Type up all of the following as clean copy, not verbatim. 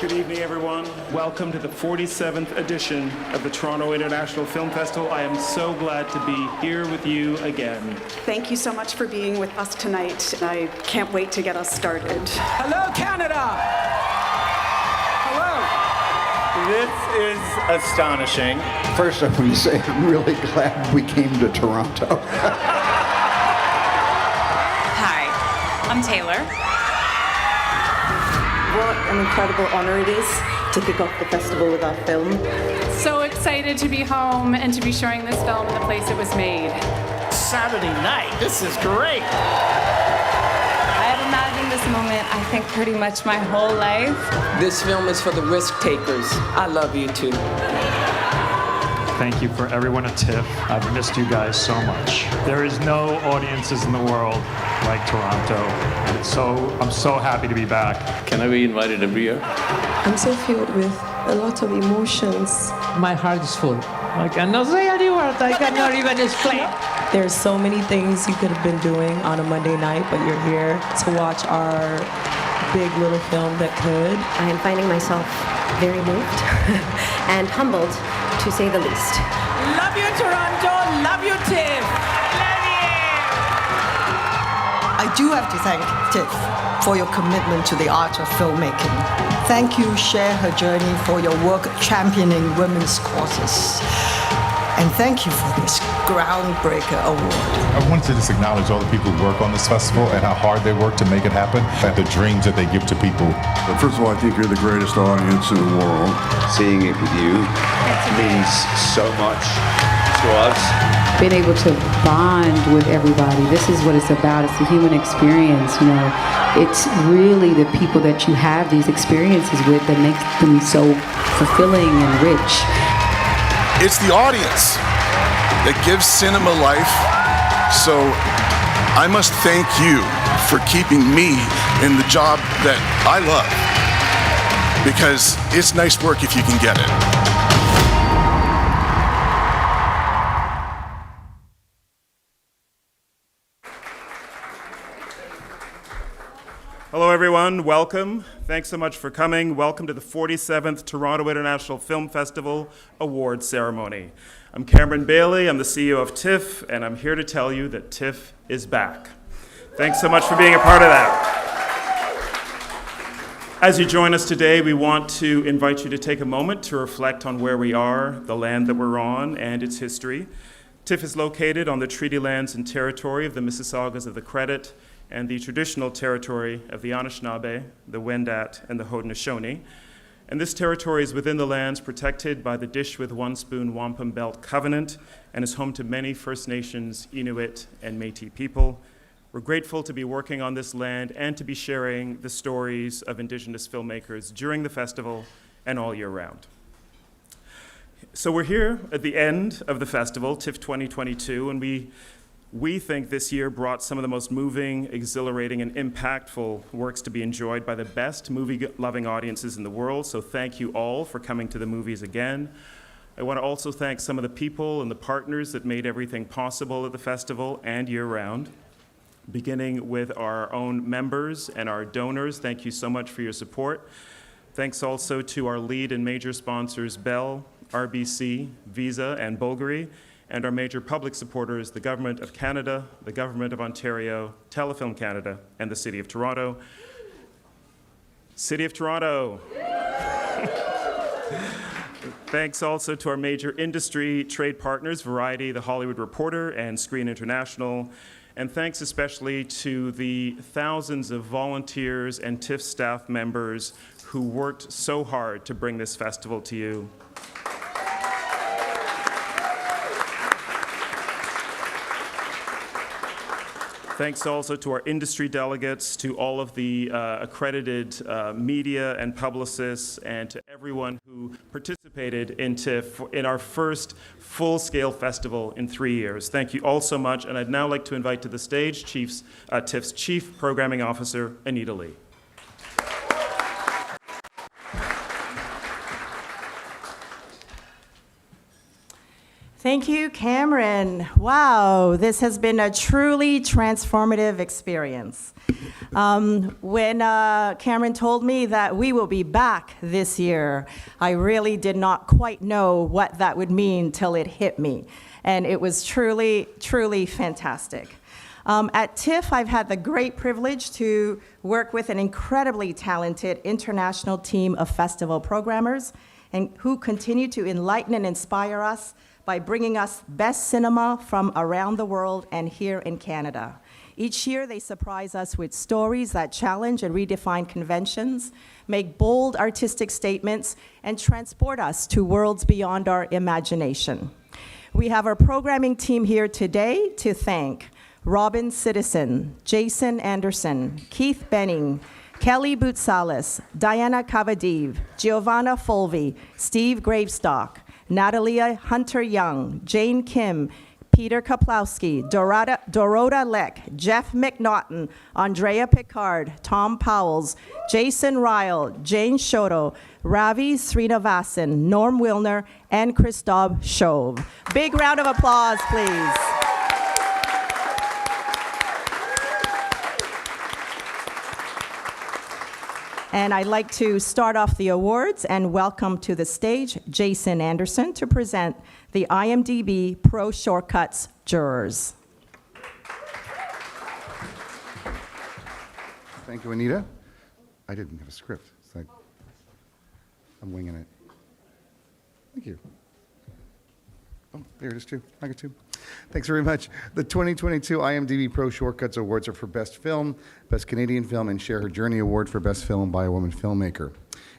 Good evening, everyone. Welcome to the 47th edition of the Toronto International Film Festival. I am so glad to be here with you again. Thank you so much for being with us tonight. I can't wait to get us started. Hello, Canada! Hello! This is astonishing. First, I want to say I'm really glad we came to Toronto. Hi, I'm Taylor. What an incredible honor it is to kick off the festival with our film. So excited to be home and to be showing this film in the place it was made. Saturday night, this is great. I have imagined this moment, I think, pretty much my whole life. This film is for the risk takers. I love you too. Thank you for everyone at TIFF. I've missed you guys so much. There is no audiences in the world like Toronto. And I'm so happy to be back. Can I be invited every year? I'm so filled with a lot of emotions. My heart is full. I cannot say any word. I cannot even explain. There's so many things you could have been doing on a Monday night, but you're here to watch our big little film that could. I am finding myself very moved and humbled, to say the least. Love you, Toronto. Love you, TIFF. Love you! I do have to thank TIFF for your commitment to the art of filmmaking. Thank you, Share Her Journey, for your work championing women's causes. And thank you for this Groundbreaker Award. I wanted to just acknowledge all the people who work on this festival and how hard they work to make it happen, and the dreams that they give to people. But first of all, I think you're the greatest audience in the world. Seeing it with you means so much to us. Being able to bond with everybody, this is what it's about. It's the human experience, you know. It's really the people that you have these experiences with that makes them so fulfilling and rich. It's the audience that gives cinema life. So I must thank you for keeping me in the job that I love, because it's nice work if you can get it. Hello, everyone. Welcome. Thanks so much for coming. Welcome to the 47th Toronto International Film Festival Awards Ceremony. I'm Cameron Bailey. I'm the CEO of TIFF, and I'm here to tell you that TIFF is back. Thanks so much for being a part of that. As you join us today, we want to invite you to take a moment to reflect on where we are, the land that we're on, and its history. TIFF is located on the treaty lands and territory of the Mississaugas of the Credit and the traditional territory of the Anishinaabe, the Wendat, and the Haudenosaunee. And this territory is within the lands protected by the Dish with One Spoon Wampum Belt Covenant and is home to many First Nations, Inuit, and Métis people. We're grateful to be working on this land and to be sharing the stories of Indigenous filmmakers during the festival and all year round. So we're here at the end of the festival, TIFF 2022, and we think this year brought some of the most moving, exhilarating, and impactful works to be enjoyed by the best movie-loving audiences in the world, so thank you all for coming to the movies again. I want to also thank some of the people and the partners that made everything possible at the festival and year-round, beginning with our own members and our donors. Thank you so much for your support. Thanks also to our lead and major sponsors, Bell, RBC, Visa, and Bulgari, and our major public supporters, the Government of Canada, the Government of Ontario, Telefilm Canada, and the City of Toronto. City of Toronto. Thanks also to our major industry trade partners, Variety, The Hollywood Reporter, and Screen International. And thanks especially to the thousands of volunteers and TIFF staff members who worked so hard to bring this festival to you. Thanks also to our industry delegates, to all of the accredited media and publicists, and to everyone who participated in TIFF in our first full-scale festival in 3 years. Thank you all so much, and I'd now like to invite to the stage TIFF's Chief Programming Officer, Anita Lee. Thank you, Cameron. Wow, this has been a truly transformative experience. When Cameron told me that we will be back this year, I really did not quite know what that would mean till it hit me. And it was truly, truly fantastic. At TIFF, I've had the great privilege to work with an incredibly talented international team of festival programmers and who continue to enlighten and inspire us by bringing us best cinema from around the world and here in Canada. Each year, they surprise us with stories that challenge and redefine conventions, make bold artistic statements, and transport us to worlds beyond our imagination. We have our programming team here today to thank Robin Citizen, Jason Anderson, Keith Benning, Kelly Boutsalis, Diana Kavadiv, Giovanna Fulvi, Steve Gravestock, Natalia Hunter-Young, Jane Kim, Peter Kaplowski, Dorota Leck, Jeff McNaughton, Andrea Picard, Tom Powells, Jason Ryle, Jane Shoto, Ravi Srinivasan, Norm Wilner, and Christophe Chauve. Big round of applause, please. And I'd like to start off the awards and welcome to the stage Jason Anderson to present the IMDb Pro Shortcuts jurors. Thank you, Anita. I didn't have a script. It's like, I'm winging it. Thank you. Oh, there it is too. I got two. Thanks very much. The 2022 IMDb Pro Shortcuts Awards are for Best Film, Best Canadian Film, and Share Her Journey Award for Best Film by a Woman Filmmaker.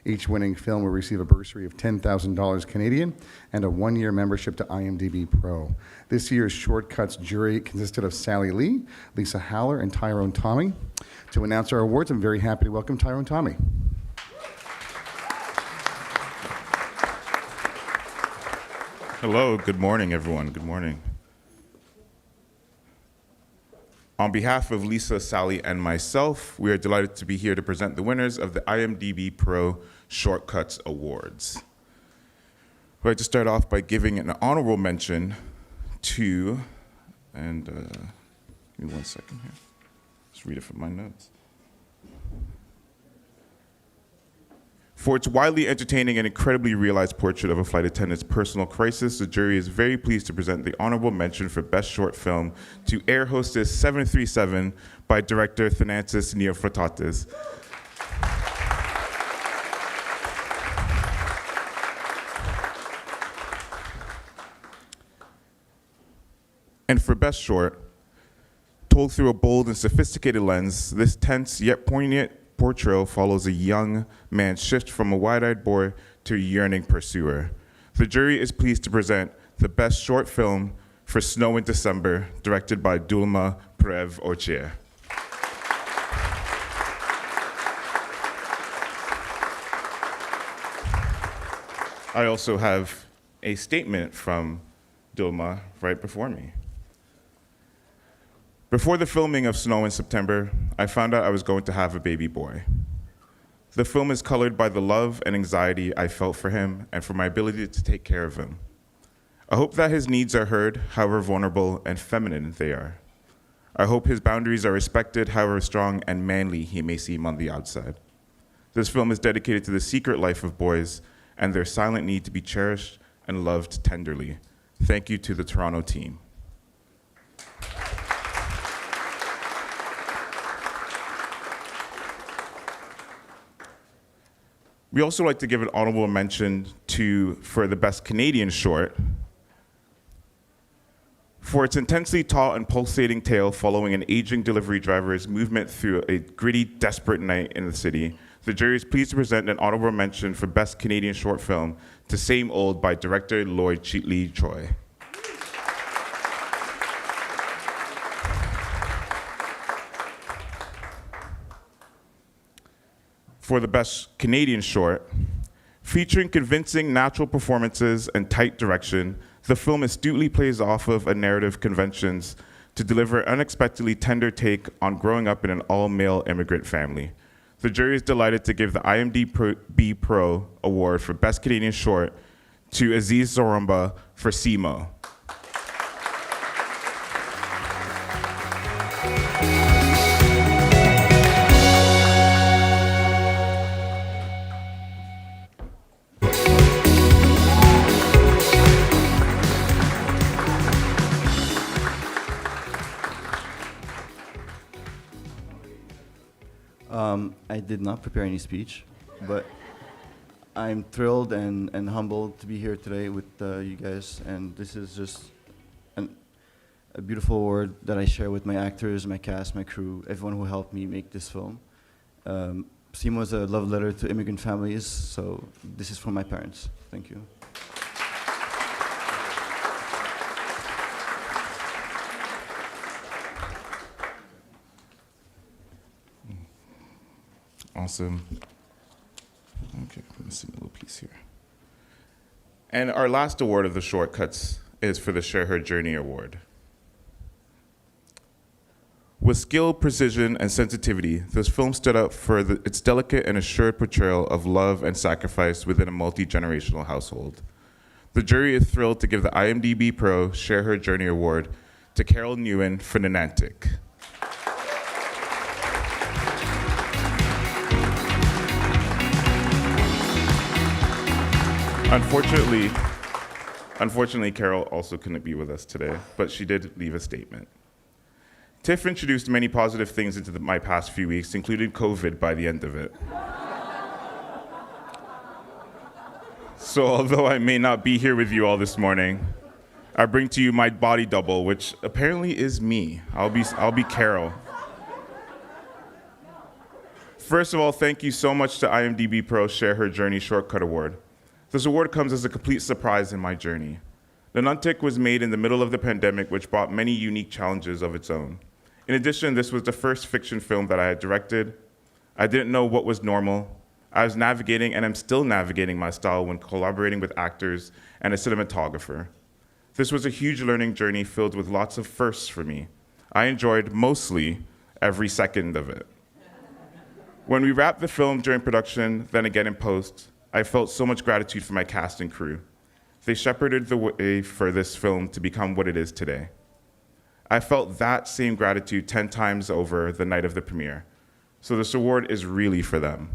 Each winning film will receive a bursary of $10,000 Canadian and a one-year membership to IMDb Pro. This year's Shortcuts jury consisted of Sally Lee, Lisa Haller, and Tyrone Tommy. To announce our awards, I'm very happy to welcome Tyrone Tommy. Hello, good morning, everyone. Good morning. On behalf of Lisa, Sally, and myself, we are delighted to be here to present the winners of the IMDb Pro Shortcuts Awards. I'd like to start off by giving an honorable mention to, and give me 1 second here. Just read it from my notes. For its widely entertaining and incredibly realized portrait of a flight attendant's personal crisis, the jury is very pleased to present the honorable mention for Best Short Film to Air Hostess 737 by director Thanansis Neofrotatis. And for Best Short, told through a bold and sophisticated lens, this tense yet poignant portrayal follows a young man's shift from a wide-eyed boy to a yearning pursuer. The jury is pleased to present the Best Short Film for Snow in December, directed by Dulma Prev Ochier. I also have a statement from Dulma right before me. Before the filming of Snow in September, I found out I was going to have a baby boy. The film is colored by the love and anxiety I felt for him and for my ability to take care of him. I hope that his needs are heard, however vulnerable and feminine they are. I hope his boundaries are respected, however strong and manly he may seem on the outside. This film is dedicated to the secret life of boys and their silent need to be cherished and loved tenderly. Thank you to the Toronto team. We also like to give an honorable mention for the Best Canadian Short for its intensely taut and pulsating tale following an aging delivery driver's movement through a gritty, desperate night in the city. The jury is pleased to present an honorable mention for Best Canadian Short Film to Same Old by director Lloyd Cheatley Choi. For the Best Canadian Short, featuring convincing natural performances and tight direction, the film astutely plays off of a narrative conventions to deliver an unexpectedly tender take on growing up in an all-male immigrant family. The jury is delighted to give the IMDb Pro Award for Best Canadian Short to Aziz Zorumba for Simo. did not prepare any speech, but I'm thrilled and humbled to be here today with you guys, and this is just a beautiful award that I share with my actors, my cast, my crew, everyone who helped me make this film. SEAM was a love letter to immigrant families, so this is from my parents. Thank you. Awesome. Okay, let me see a little piece here. And our last award of the shortcuts is for the Share Her Journey Award. With skill, precision, and sensitivity, this film stood out for its delicate and assured portrayal of love and sacrifice within a multi-generational household. The jury is thrilled to give the IMDb Pro Share Her Journey Award to Carol Newman for Nanantic. Unfortunately, Carol also couldn't be with us today, but she did leave a statement. TIFF introduced many positive things into my past few weeks, including COVID by the end of it. So although I may not be here with you all this morning, I bring to you my body double, which apparently is me. I'll be Carol. First of all, thank you so much to IMDb Pro Share Her Journey Shortcut Award. This award comes as a complete surprise in my journey. Nanantic was made in the middle of the pandemic, which brought many unique challenges of its own. In addition, this was the first fiction film that I had directed. I didn't know what was normal. I was navigating, and I'm still navigating my style when collaborating with actors and a cinematographer. This was a huge learning journey filled with lots of firsts for me. I enjoyed mostly every second of it. When we wrapped the film during production, then again in post, I felt so much gratitude for my cast and crew. They shepherded the way for this film to become what it is today. I felt that same gratitude 10 times over the night of the premiere. So this award is really for them.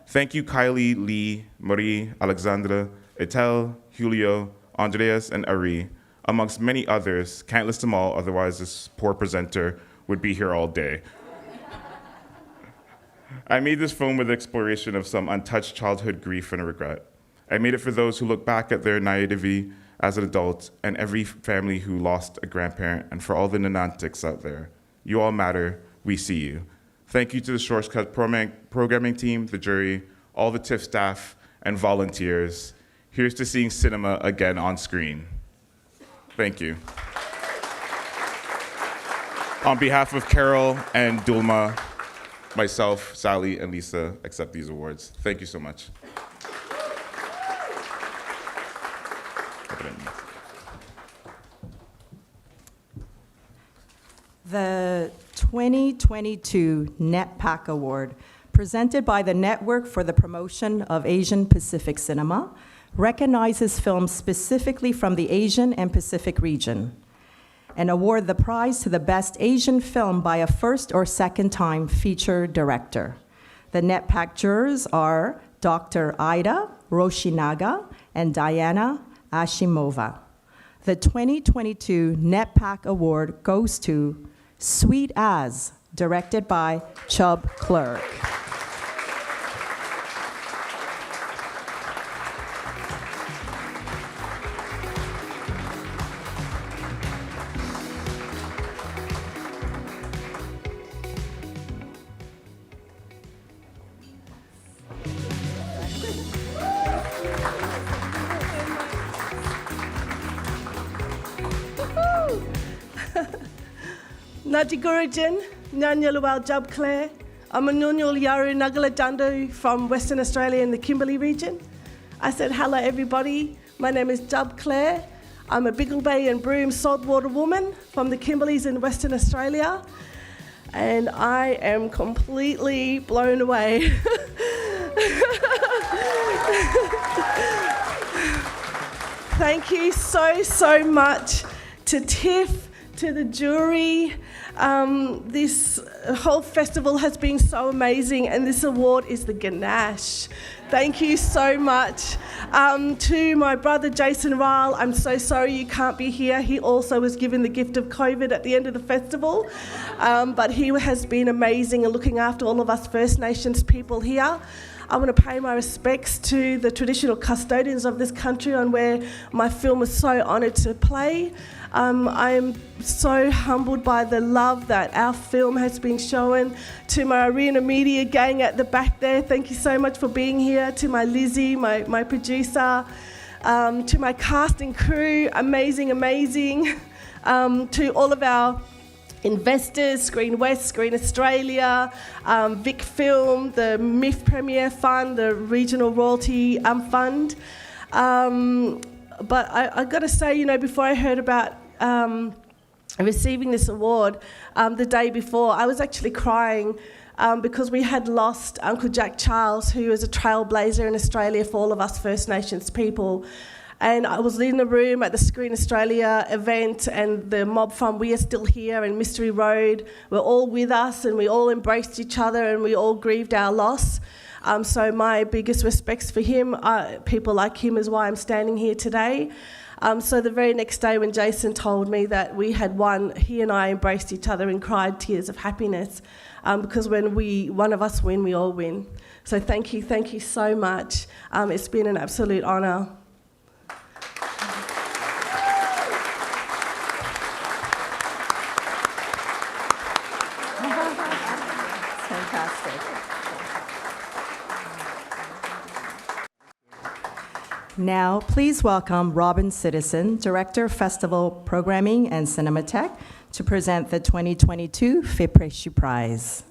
Thank you, Kylie, Lee, Marie, Alexandra, Etel, Julio, Andreas, and Ari, amongst many others. Can't list them all, otherwise this poor presenter would be here all day. I made this film with the exploration of some untouched childhood grief and regret. I made it for those who look back at their naivety as an adult, and every family who lost a grandparent, and for all the Nanantics out there. You all matter, we see you. Thank you to the Shortcut programming team, the jury, all the TIFF staff, and volunteers. Here's to seeing cinema again on screen. Thank you. On behalf of Carol and Dulma, myself, Sally, and Lisa accept these awards. Thank you so much. The 2022 NetPAC Award, presented by the Network for the Promotion of Asian Pacific Cinema, recognizes films specifically from the Asian and Pacific region, and award the prize to the best Asian film by a first or second time feature director. The NetPAC jurors are Dr. Ida Roshinaga and Diana Ashimova. The 2022 NetPAC Award goes to Sweet As, directed by Chubb Clerk. Nadi Gurujin, Nyanyaluwal Jub Clare. I'm a Nunyul Yaru Nagala Dandu from Western Australia in the Kimberley region. I said, hello everybody, my name is Jub Clare. I'm a Biggle Bay and Broome saltwater woman from the Kimberleys in Western Australia. And I am completely blown away. Thank you so much to TIFF, to the jury, This whole festival has been so amazing, and this award is the ganache. Thank you so much. To my brother Jason Ryle, I'm so sorry you can't be here. He also was given the gift of COVID at the end of the festival, but he has been amazing in looking after all of us First Nations people here. I want to pay my respects to the traditional custodians of this country on where my film was so honoured to play. I am so humbled by the love that our film has been shown. To my Arena Media gang at the back there, thank you so much for being here. To my Lizzie, my producer, to my cast and crew, amazing. To all of our investors, Screen West, Screen Australia, Vic Film, the MIF Premier Fund, the Regional Royalty Fund. But I got to say, before I heard about receiving this award, the day before, I was actually crying because we had lost Uncle Jack Charles, who was a trailblazer in Australia for all of us First Nations people. And I was in the room at the Screen Australia event, and the mob from We Are Still Here and Mystery Road were all with us, and we all embraced each other, and we all grieved our loss. So my biggest respects for him. People like him is why I'm standing here today. So the very next day when Jason told me that we had won, he and I embraced each other and cried tears of happiness, because when one of us win, we all win. So thank you so much. It's been an absolute honour. Now, please welcome Robin Citizen, Director of Festival Programming and Cinematech, to present the 2022 FIPRESHI Prize.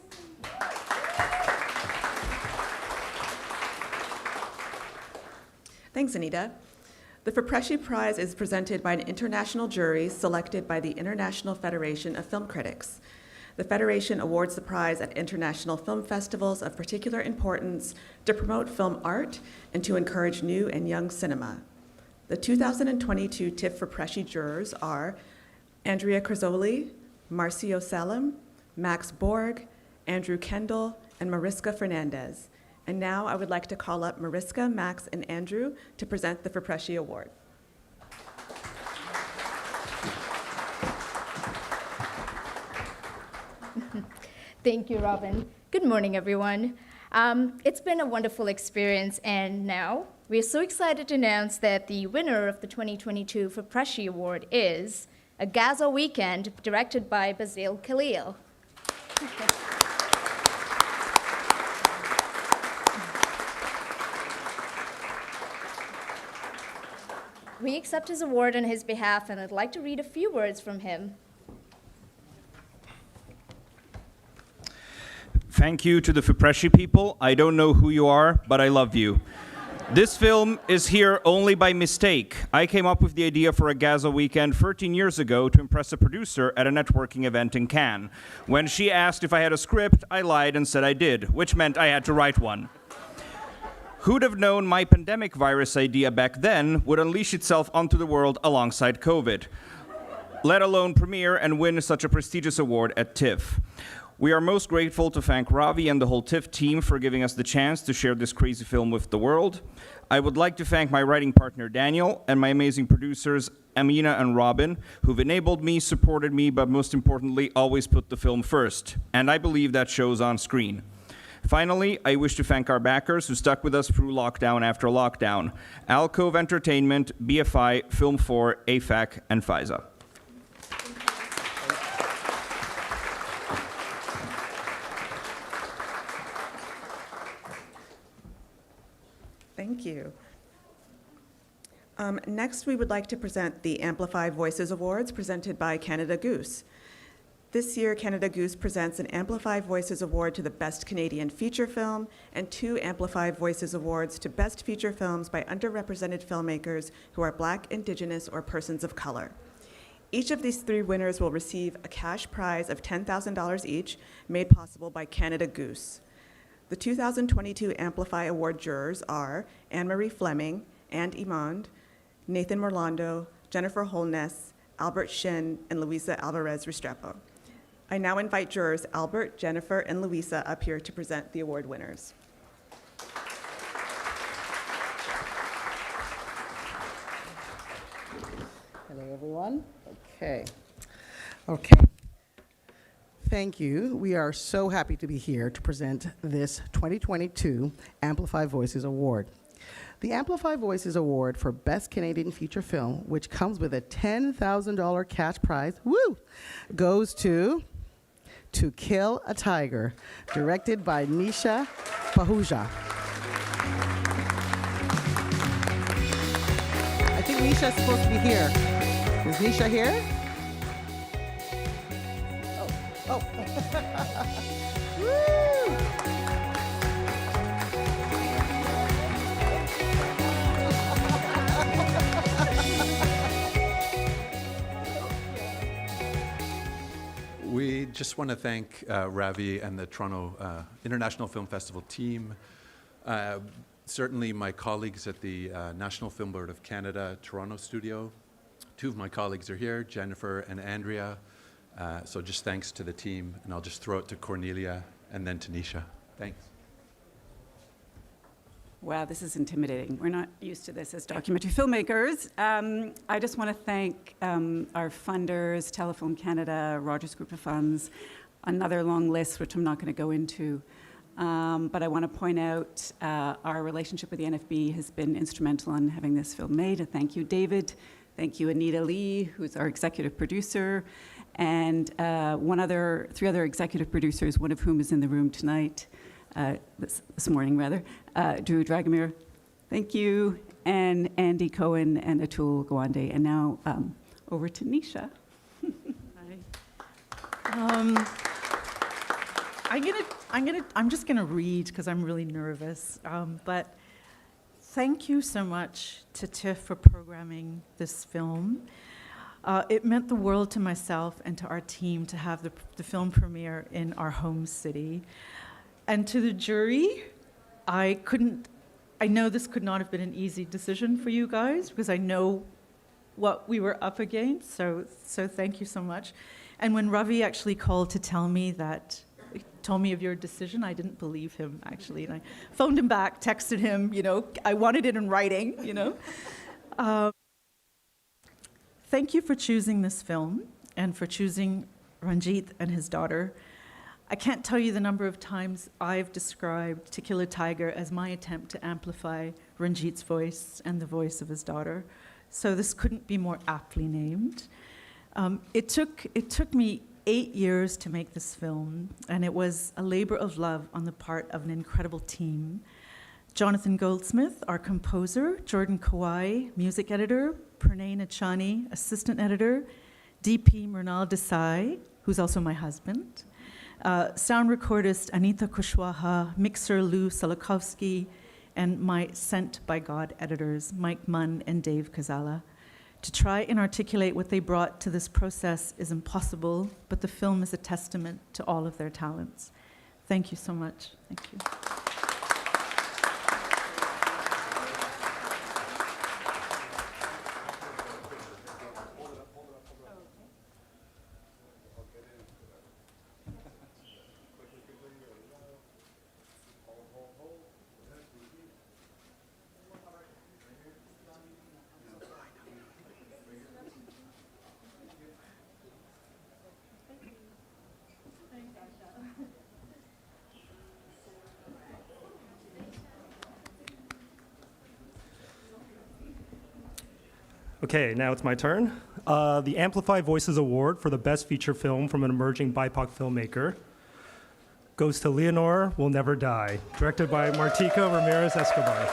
Thanks, Anita. The FIPRESHI Prize is presented by an international jury selected by the International Federation of Film Critics. The Federation awards the prize at international film festivals of particular importance to promote film art and to encourage new and young cinema. The 2022 TIFF FIPRESHI jurors are Andrea Crazzoli, Marcio Salem, Max Borg, Andrew Kendall, and Mariska Fernandez. And now I would like to call up Mariska, Max, and Andrew to present the FIPRESHI Award. Thank you, Robin. Good morning, everyone. It's been a wonderful experience, and now we are so excited to announce that the winner of the 2022 FIPRESHI Award is A Gaza Weekend, directed by Basile Khalil. We accept his award on his behalf, and I'd like to read a few words from him. Thank you to the FIPRESHI people. I don't know who you are, but I love you. This film is here only by mistake. I came up with the idea for A Gaza Weekend 13 years ago to impress a producer at a networking event in Cannes. When she asked if I had a script, I lied and said I did, which meant I had to write one. Who'd have known my pandemic virus idea back then would unleash itself onto the world alongside COVID, let alone premiere and win such a prestigious award at TIFF. We are most grateful to thank Ravi and the whole TIFF team for giving us the chance to share this crazy film with the world. I would like to thank my writing partner Daniel and my amazing producers Amina and Robin, who've enabled me, supported me, but most importantly, always put the film first. And I believe that shows on screen. Finally, I wish to thank our backers who stuck with us through lockdown after lockdown: Alcove Entertainment, BFI, Film 4, AFAC, and FISA. Thank you. Next, we would like to present the Amplify Voices Awards presented by Canada Goose. This year, Canada Goose presents an Amplify Voices Award to the Best Canadian Feature Film and 2 Amplify Voices Awards to Best Feature Films by underrepresented filmmakers who are Black, Indigenous, or persons of color. Each of these 3 winners will receive a cash prize of $10,000 each, made possible by Canada Goose. The 2022 Amplify Award jurors are Anne-Marie Fleming, Anne Imond, Nathan Morlando, Jennifer Holness, Albert Shin, and Luisa Alvarez Restrepo. I now invite jurors Albert, Jennifer, and Louisa up here to present the award winners. Hello, everyone. Okay. Thank you. We are so happy to be here to present this 2022 Amplify Voices Award. The Amplify Voices Award for Best Canadian Feature Film, which comes with a $10,000 cash prize, goes to Kill a Tiger, directed by Nisha Pahuja. I think Nisha's supposed to be here. Is Nisha here? Oh. Woo! We just want to thank Ravi and the Toronto International Film Festival team. Certainly my colleagues at the National Film Board of Canada, Toronto studio. Two of my colleagues are here, Jennifer and Andrea. So just thanks to the team, and I'll just throw it to Cornelia and then to Nisha. Thanks. Wow, this is intimidating. We're not used to this as documentary filmmakers. I just want to thank our funders, Telefilm Canada, Rogers Group of Funds, another long list, which I'm not going to go into. But I want to point out our relationship with the NFB has been instrumental in having this film made. Thank you, David. Thank you, Anita Lee, who's our executive producer, and three other executive producers, one of whom is in the room tonight, this morning rather, Drew Dragomir, thank you, and Andy Cohen and Atul Gawande. And now over to Nisha. I'm just gonna read because I'm really nervous. But thank you so much to TIFF for programming this film. It meant the world to myself and to our team to have the film premiere in our home city. And to the jury, I know this could not have been an easy decision for you guys because I know what we were up against, so thank you so much. And when Ravi actually called to tell me of your decision, I didn't believe him, actually. And I phoned him back, texted him, I wanted it in writing, Thank you for choosing this film and for choosing Ranjit and his daughter. I can't tell you the number of times I've described To Kill a Tiger as my attempt to amplify Ranjit's voice and the voice of his daughter. So this couldn't be more aptly named. It took me 8 years to make this film, and it was a labor of love on the part of an incredible team. Jonathan Goldsmith, our composer, Jordan Kawai, music editor, Pranay Nachani, assistant editor, DP Mrinal Desai, who's also my husband, sound recordist Anita Kushwaha, mixer Lou Solokovsky, and my Sent by God editors, Mike Munn and Dave Kazala. To try and articulate what they brought to this process is impossible, but the film is a testament to all of their talents. Thank you so much. Thank you. Okay, now it's my turn. The Amplify Voices Award for the Best Feature Film from an Emerging BIPOC Filmmaker goes to Leonor Will Never Die, directed by Martika Ramirez Escobar.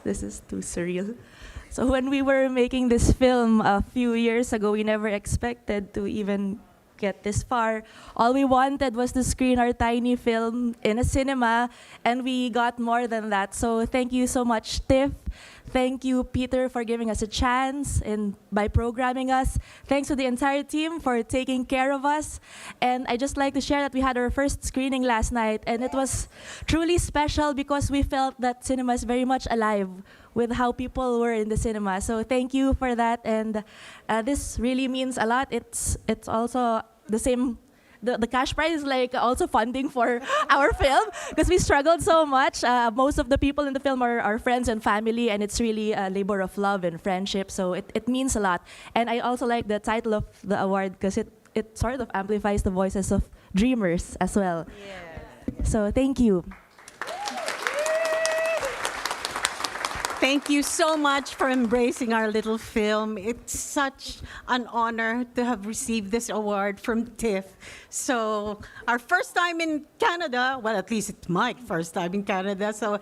This is too surreal. So when we were making this film a few years ago, we never expected to even get this far. All we wanted was to screen our tiny film in a cinema, and we got more than that. So thank you so much, TIFF. Thank you, Peter, for giving us a chance and by programming us. Thanks to the entire team for taking care of us. And I just like to share that we had our first screening last night, and it was truly special because we felt that cinema is very much alive with how people were in the cinema. So thank you for that, and this really means a lot. It's also the same. The cash prize is like also funding for our film because we struggled so much. Most of the people in the film are our friends and family, and it's really a labor of love and friendship. So it means a lot. And I also like the title of the award because it sort of amplifies the voices of dreamers as well. Yes. So thank you. Thank you so much for embracing our little film. It's such an honor to have received this award from TIFF. So our first time in Canada, well, at least it's my first time in Canada, so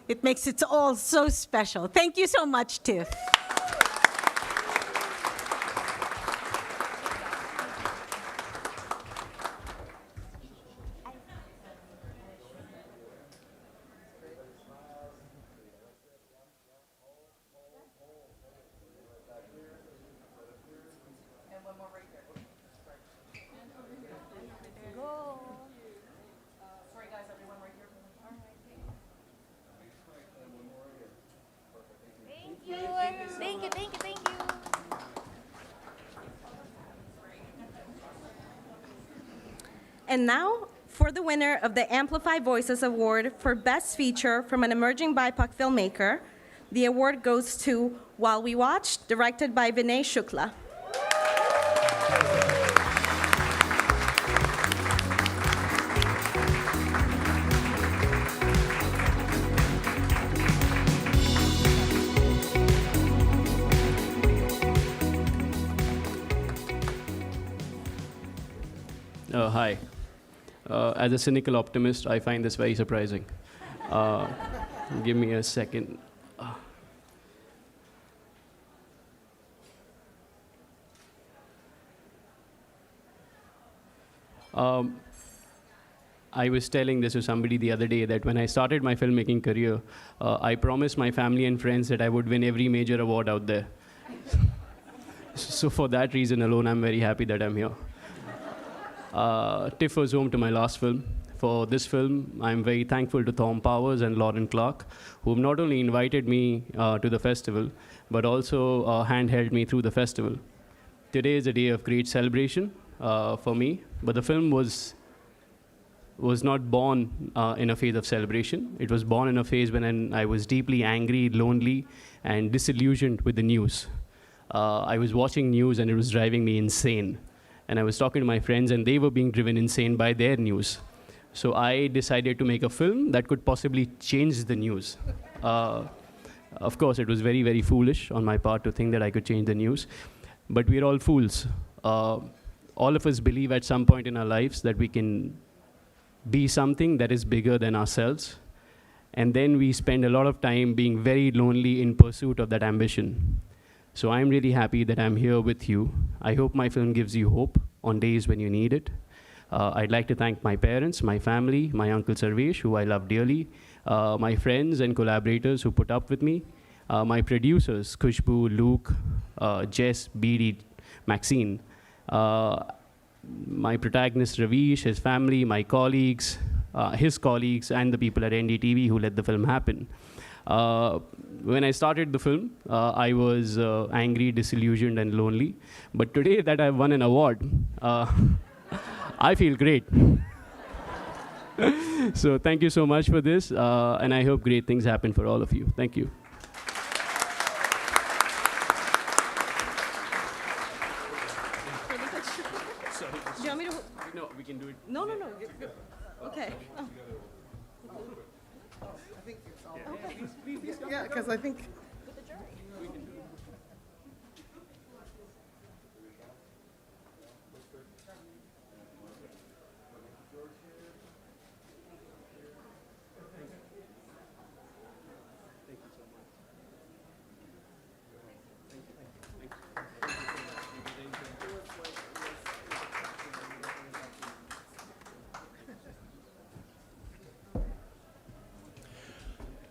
it makes it all so special. Thank you so much, TIFF. Thank you. And now, for the winner of the Amplify Voices Award for Best Feature from an Emerging BIPOC Filmmaker, the award goes to While We Watch, directed by Vinay Shukla. Hi. As a cynical optimist, I find this very surprising. Give me a second. I was telling this to somebody the other day that when I started my filmmaking career, I promised my family and friends that I would win every major award out there. So for that reason alone, I'm very happy that I'm here. TIFF was home to my last film. For this film, I'm very thankful to Tom Powers and Lauren Clark, who have not only invited me to the festival, but also handheld me through the festival. Today is a day of great celebration for me, but the film was not born in a phase of celebration. It was born in a phase when I was deeply angry, lonely, and disillusioned with the news. I was watching news and it was driving me insane. And I was talking to my friends and they were being driven insane by their news. So I decided to make a film that could possibly change the news. Of course, it was very, very foolish on my part to think that I could change the news. But we're all fools. All of us believe at some point in our lives that we can be something that is bigger than ourselves. And then we spend a lot of time being very lonely in pursuit of that ambition. So I'm really happy that I'm here with you. I hope my film gives you hope on days when you need it. I'd like to thank my parents, my family, my uncle Sarvesh, who I love dearly, my friends and collaborators who put up with me, my producers, Kushbu, Luke, Jess, Beedi, Maxine, my protagonist Ravish, his family, my colleagues, his colleagues, and the people at NDTV who let the film happen. When I started the film, I was angry, disillusioned, and lonely. But today that I've won an award, I feel great. So thank you so much for this, and I hope great things happen for all of you. Thank you. Do you want me to? No, we can do it. No. Okay. Oh. Yeah, because I think.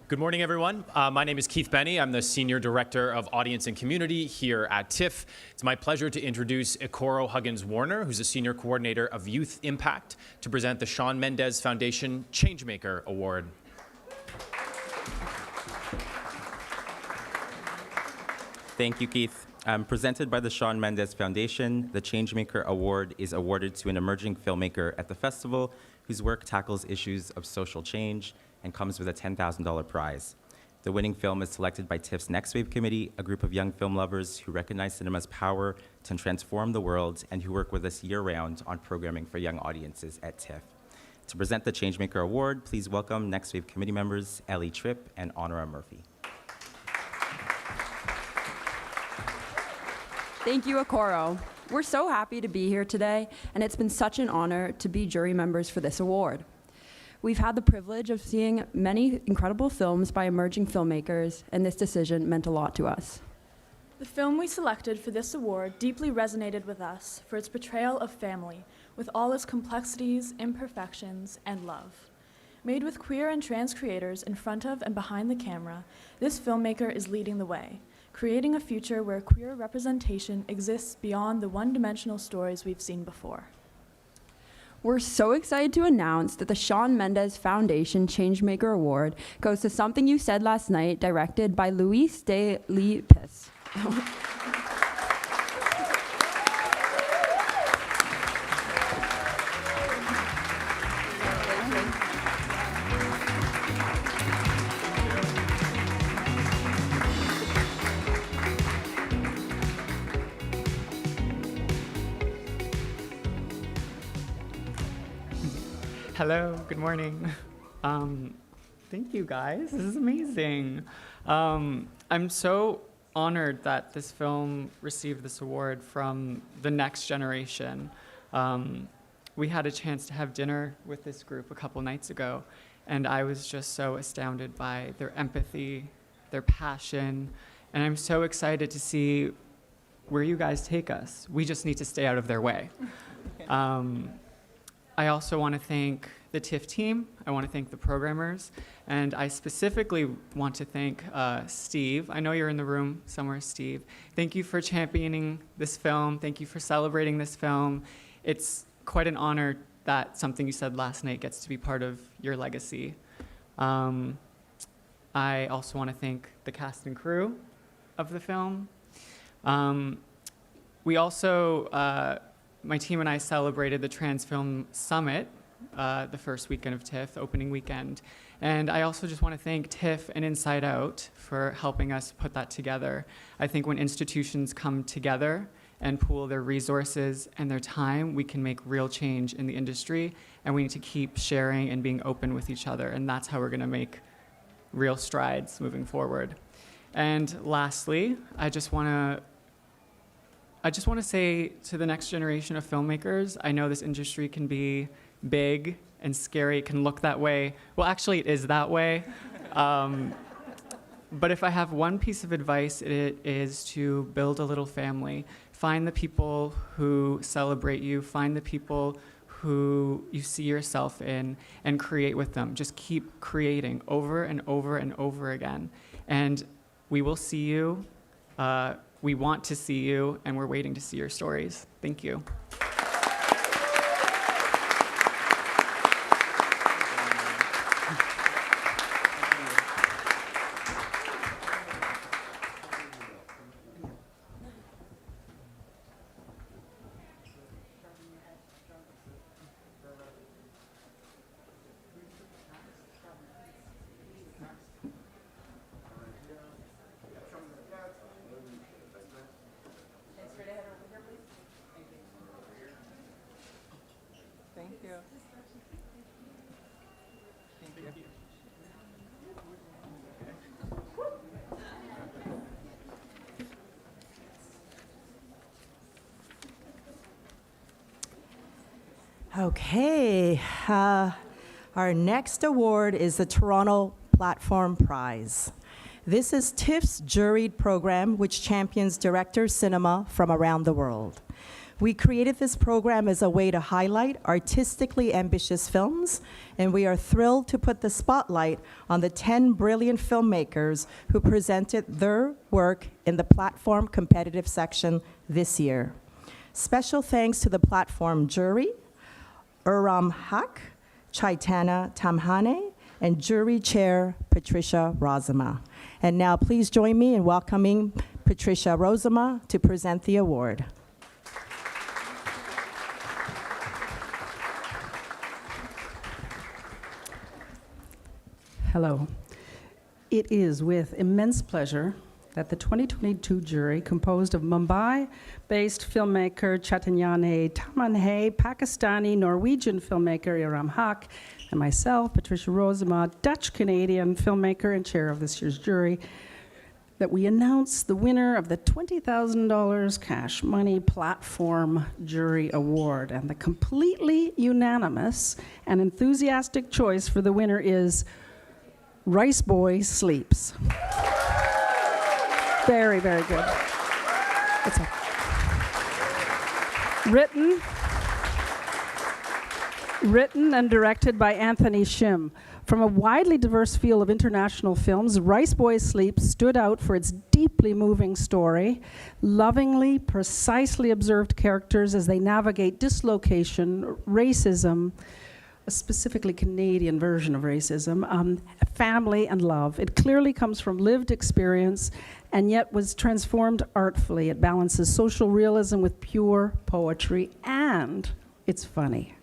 Good morning, everyone. My name is Keith Benny. I'm the Senior Director of Audience and Community here at TIFF. It's my pleasure to introduce Ikoro Huggins-Warner, who's the Senior Coordinator of Youth Impact, to present the Shawn Mendes Foundation Changemaker Award. Thank you, Keith. Presented by the Shawn Mendes Foundation, the Changemaker Award is awarded to an emerging filmmaker at the festival whose work tackles issues of social change and comes with a $10,000 prize. The winning film is selected by TIFF's Next Wave Committee, a group of young film lovers who recognize cinema's power to transform the world and who work with us year-round on programming for young audiences at TIFF. To present the Changemaker Award, please welcome Next Wave Committee members Ellie Tripp and Honora Murphy. Thank you, Ikoro. We're so happy to be here today, and it's been such an honor to be jury members for this award. We've had the privilege of seeing many incredible films by emerging filmmakers, and this decision meant a lot to us. The film we selected for this award deeply resonated with us for its portrayal of family, with all its complexities, imperfections, and love. Made with queer and trans creators in front of and behind the camera, this filmmaker is leading the way, creating a future where queer representation exists beyond the one-dimensional stories we've seen before. We're so excited to announce that the Shawn Mendes Foundation Changemaker Award goes to Something You Said Last Night, directed by Luis de Lipis. Hello, good morning. Thank you guys, this is amazing. I'm so honored that this film received this award from the next generation. We had a chance to have dinner with this group a couple nights ago, and I was just so astounded by their empathy, their passion, and I'm so excited to see where you guys take us. We just need to stay out of their way. I also want to thank the TIFF team. I want to thank the programmers. And I specifically want to thank Steve. I know you're in the room somewhere, Steve. Thank you for championing this film. Thank you for celebrating this film. It's quite an honor that Something You Said Last Night gets to be part of your legacy. I also want to thank the cast and crew of the film. We also, my team and I celebrated the Trans Film Summit the first weekend of TIFF, opening weekend. And I also just want to thank TIFF and Inside Out for helping us put that together. I think when institutions come together and pool their resources and their time, we can make real change in the industry, and we need to keep sharing and being open with each other, and that's how we're going to make real strides moving forward. And lastly, I just want to say to the next generation of filmmakers, I know this industry can be big and scary, it can look that way. Well, actually, it is that way. But if I have one piece of advice, it is to build a little family. Find the people who celebrate you, find the people who you see yourself in, and create with them. Just keep creating over and over and over again. And we will see you. We want to see you, and we're waiting to see your stories. Thank you. Thank you. Thank you. Okay, our next award is the Toronto Platform Prize. This is TIFF's juried program, which champions director cinema from around the world. We created this program as a way to highlight artistically ambitious films, and we are thrilled to put the spotlight on the 10 brilliant filmmakers who presented their work in the platform competitive section this year. Special thanks to the platform jury, Uram Haq, Chaitana Tamhane, and jury chair Patricia Rozema. And now please join me in welcoming Patricia Rozema to present the award. Hello. It is with immense pleasure that the 2022 jury, composed of Mumbai-based filmmaker Chaitanya Tamhane, Pakistani Norwegian filmmaker Uram Haq, and myself, Patricia Rozema, Dutch-Canadian filmmaker and chair of this year's jury, that we announce the winner of the $20,000 cash money platform jury award. And the completely unanimous and enthusiastic choice for the winner is Rice Boy Sleeps. Very, very good. It's written and directed by Anthony Shim. From a widely diverse field of international films, Rice Boy Sleeps stood out for its deeply moving story, lovingly, precisely observed characters as they navigate dislocation, racism, a specifically Canadian version of racism, family and love. It clearly comes from lived experience and yet was transformed artfully. It balances social realism with pure poetry, and it's funny.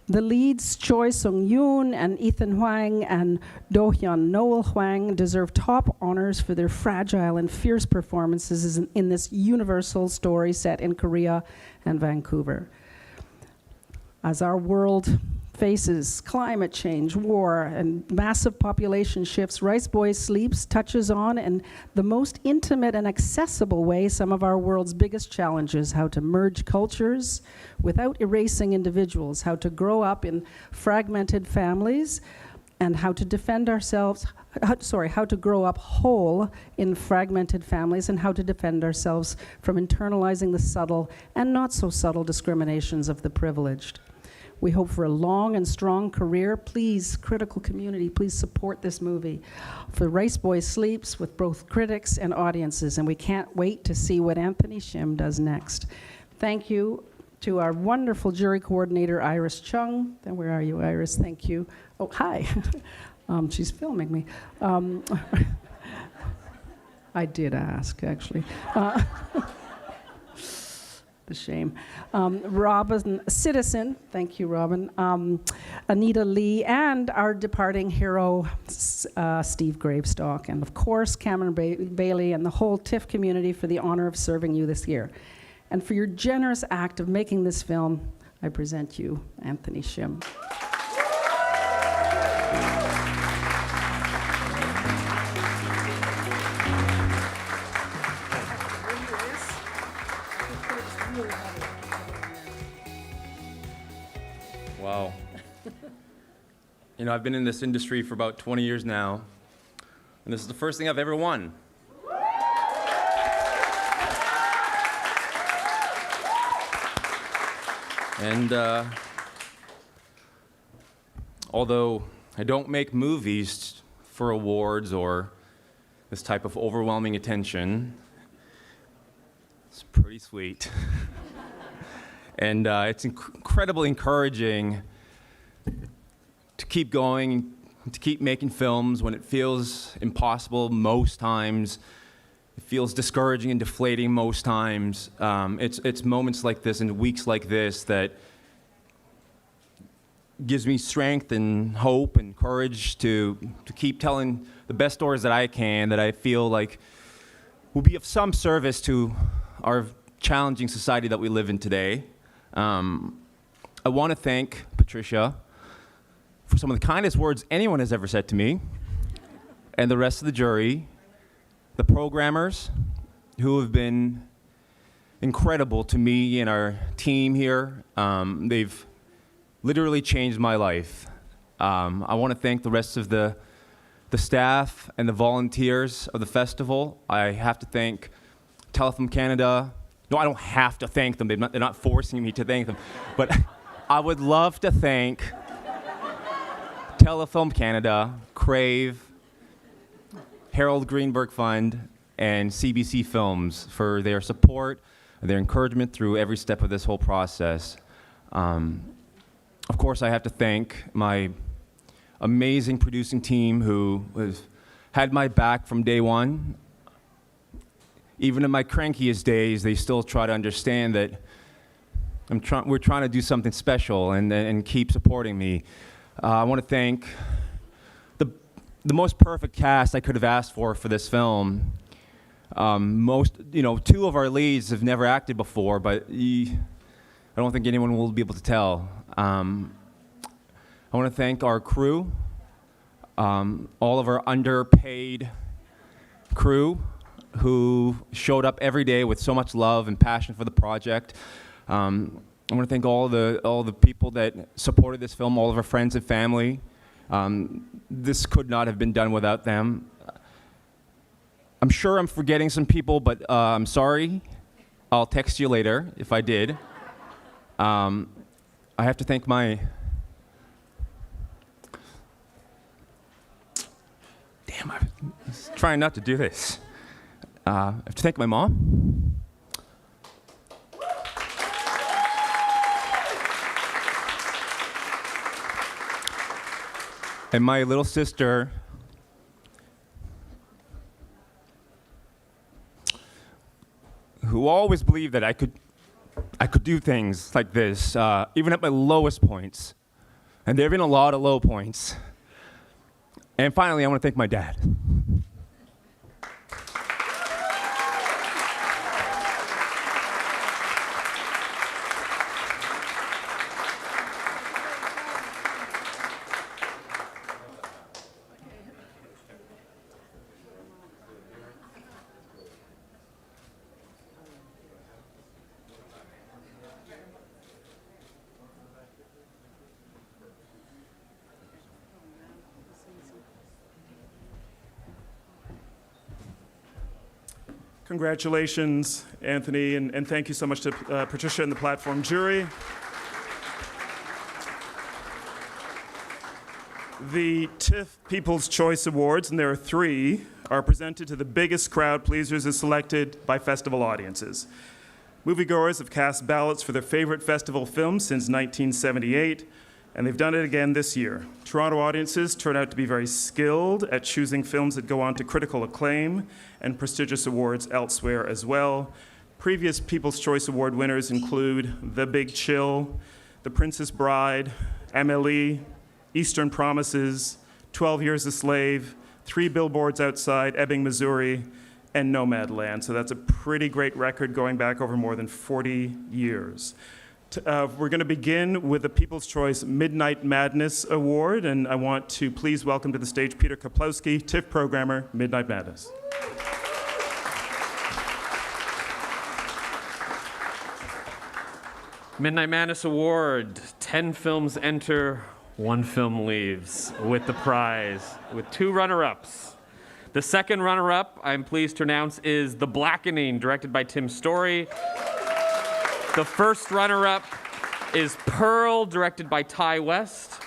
The leads, Choi Sung-yoon and Ethan Hwang and Do-hyun Noel Hwang, deserve top honors for their fragile and fierce performances in this universal story set in Korea and Vancouver. As our world faces climate change, war, and massive population shifts, Rice Boy Sleeps touches on, in the most intimate and accessible way, some of our world's biggest challenges: how to merge cultures without erasing individuals, how to grow up in fragmented families, and how to defend ourselves, how to grow up whole in fragmented families, and how to defend ourselves from internalizing the subtle and not so subtle discriminations of the privileged. We hope for a long and strong career. Please, critical community, please support this movie for Rice Boy Sleeps with both critics and audiences, and we can't wait to see what Anthony Shim does next. Thank you to our wonderful jury coordinator, Iris Chung. Then where are you, Iris? Thank you. Oh, hi. She's filming me. I did ask, actually. The shame. Robin Citizen, thank you, Robin. Anita Lee, and our departing hero, Steve Gravestock, and of course, Cameron Bailey and the whole TIFF community for the honor of serving you this year. And for your generous act of making this film, I present you Anthony Shim. Wow. You know, I've been in this industry for about 20 years now, and this is the first thing I've ever won. And although I don't make movies for awards or this type of overwhelming attention, it's pretty sweet. And it's incredibly encouraging to keep going, to keep making films when it feels impossible most times. It feels discouraging and deflating most times. It's moments like this and weeks like this that gives me strength and hope and courage to keep telling the best stories that I can, that I feel like will be of some service to our challenging society that we live in today. I want to thank Patricia for some of the kindest words anyone has ever said to me, and the rest of the jury, the programmers who have been incredible to me and our team here. They've literally changed my life. I want to thank the rest of the staff and the volunteers of the festival. I have to thank Telefilm Canada, no, I don't have to thank them. They're not forcing me to thank them. But I would love to thank Telefilm Canada, Crave, Harold Greenberg Fund, and CBC Films for their support, their encouragement through every step of this whole process. Of course, I have to thank my amazing producing team who has had my back from day one. Even in my crankiest days, they still try to understand that we're trying to do something special and keep supporting me. I want to thank the most perfect cast I could have asked for this film. Two of our leads have never acted before, but I don't think anyone will be able to tell. I want to thank our crew, all of our underpaid crew who showed up every day with so much love and passion for the project. I want to thank all the people that supported this film, all of our friends and family. This could not have been done without them. I'm sure I'm forgetting some people, but I'm sorry. I'll text you later if I did. I have to thank my... Damn, I was trying not to do this. I have to thank my mom. And my little sister, who always believed that I could do things like this, even at my lowest points. And there have been a lot of low points. And finally, I want to thank my dad. Congratulations, Anthony, and thank you so much to Patricia and the platform jury. The TIFF People's Choice Awards, and there are 3, are presented to the biggest crowd pleasers as selected by festival audiences. Moviegoers have cast ballots for their favorite festival films since 1978, and they've done it again this year. Toronto audiences turn out to be very skilled at choosing films that go on to critical acclaim and prestigious awards elsewhere as well. Previous People's Choice Award winners include The Big Chill, The Princess Bride, Amélie, Eastern Promises, 12 Years a Slave, 3 Billboards Outside Ebbing, Missouri, and Nomadland. So that's a pretty great record going back over more than 40 years. We're going to begin with the People's Choice Midnight Madness Award, and I want to please welcome to the stage Peter Kaplowski, TIFF programmer, Midnight Madness. Midnight Madness Award, 10 films enter, 1 film leaves with the prize, with 2 runner-ups. The second runner-up, I'm pleased to announce, is The Blackening, directed by Tim Story. The first runner-up is Pearl, directed by Ty West.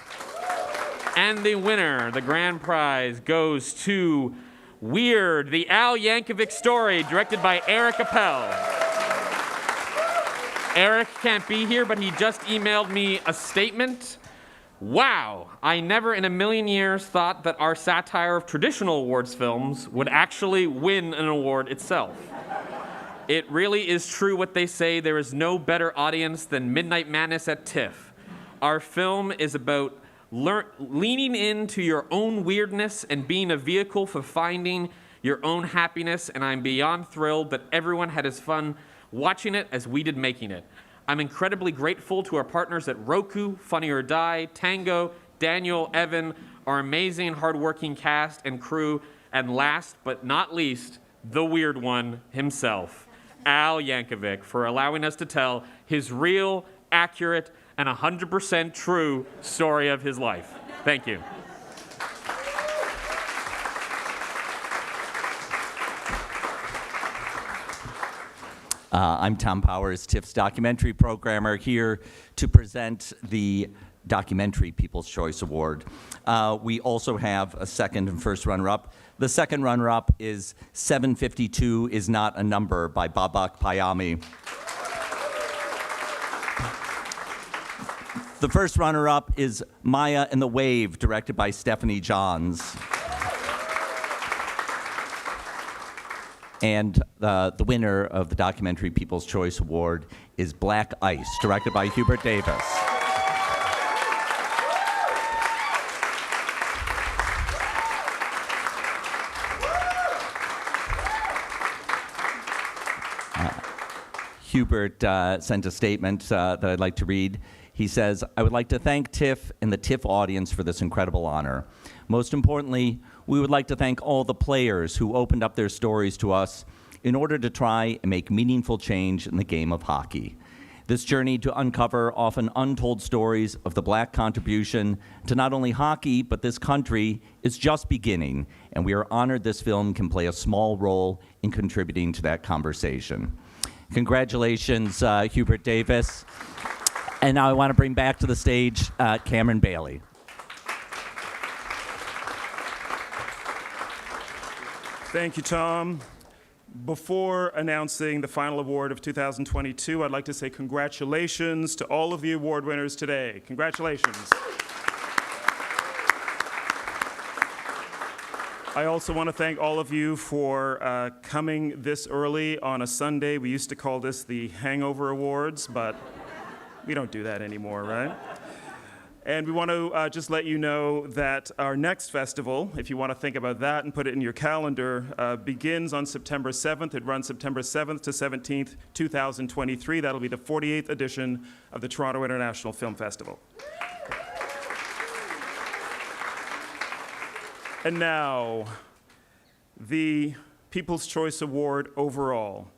And the winner, the grand prize, goes to Weird, the Al Yankovic story, directed by Eric Appel. Eric can't be here, but he just emailed me a statement. Wow, I never in a million years thought that our satire of traditional awards films would actually win an award itself. It really is true what they say, there is no better audience than Midnight Madness at TIFF. Our film is about leaning into your own weirdness and being a vehicle for finding your own happiness, and I'm beyond thrilled that everyone had as fun watching it as we did making it. I'm incredibly grateful to our partners at Roku, Funny or Die, Tango, Daniel, Evan, our amazing hardworking cast and crew, and last but not least, the weird one himself, Al Yankovic, for allowing us to tell his real, accurate, and 100% true story of his life. Thank you. I'm Tom Powers, TIFF's documentary programmer, here to present the Documentary People's Choice Award. We also have a second and first runner-up. The second runner-up is 752 is Not a Number by Babak Payami. The first runner-up is Maya and the Wave, directed by Stephanie Johns. And the winner of the Documentary People's Choice Award is Black Ice, directed by Hubert Davis. Hubert sent a statement that I'd like to read. He says, "I would like to thank TIFF and the TIFF audience for this incredible honor. Most importantly, we would like to thank all the players who opened up their stories to us in order to try and make meaningful change in the game of hockey. This journey to uncover often untold stories of the Black contribution to not only hockey, but this country is just beginning, and we are honored this film can play a small role in contributing to that conversation." Congratulations, Hubert Davis. And now I want to bring back to the stage Cameron Bailey. Thank you, Tom. Before announcing the final award of 2022, I'd like to say congratulations to all of the award winners today. Congratulations. I also want to thank all of you for coming this early on a Sunday. We used to call this the Hangover Awards, but we don't do that anymore, right? And we want to just let you know that our next festival, if you want to think about that and put it in your calendar, begins on September 7th. It runs September 7th to 17th, 2023. That'll be the 48th edition of the Toronto International Film Festival. And now, the People's Choice Award overall.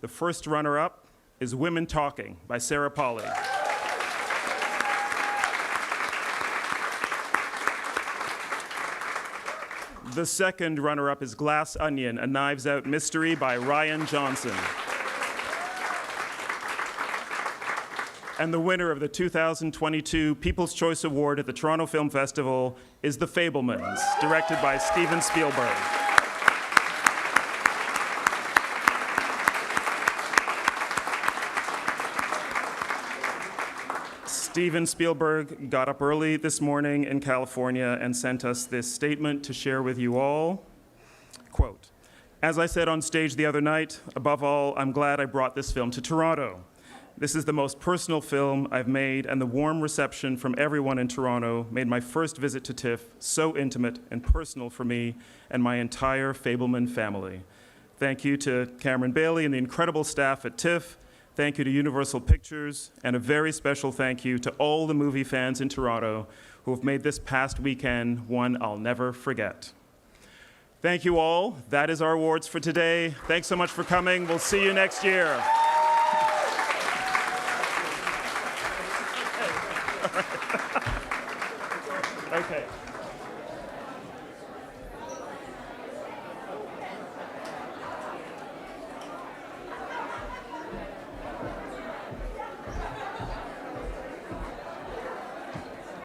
The first runner-up is Women Talking by Sarah Polley. The second runner-up is Glass Onion, a Knives Out mystery by Ryan Johnson. And the winner of the 2022 People's Choice Award at the Toronto Film Festival is The Fabelmans, directed by Steven Spielberg. Steven Spielberg got up early this morning in California and sent us this statement to share with you all. Quote, "As I said on stage the other night, above all, I'm glad I brought this film to Toronto. This is the most personal film I've made, and the warm reception from everyone in Toronto made my first visit to TIFF so intimate and personal for me and my entire Fabelman family. Thank you to Cameron Bailey and the incredible staff at TIFF. Thank you to Universal Pictures, and a very special thank you to all the movie fans in Toronto who have made this past weekend one I'll never forget." Thank you all. That is our awards for today. Thanks so much for coming. We'll see you next year. Okay.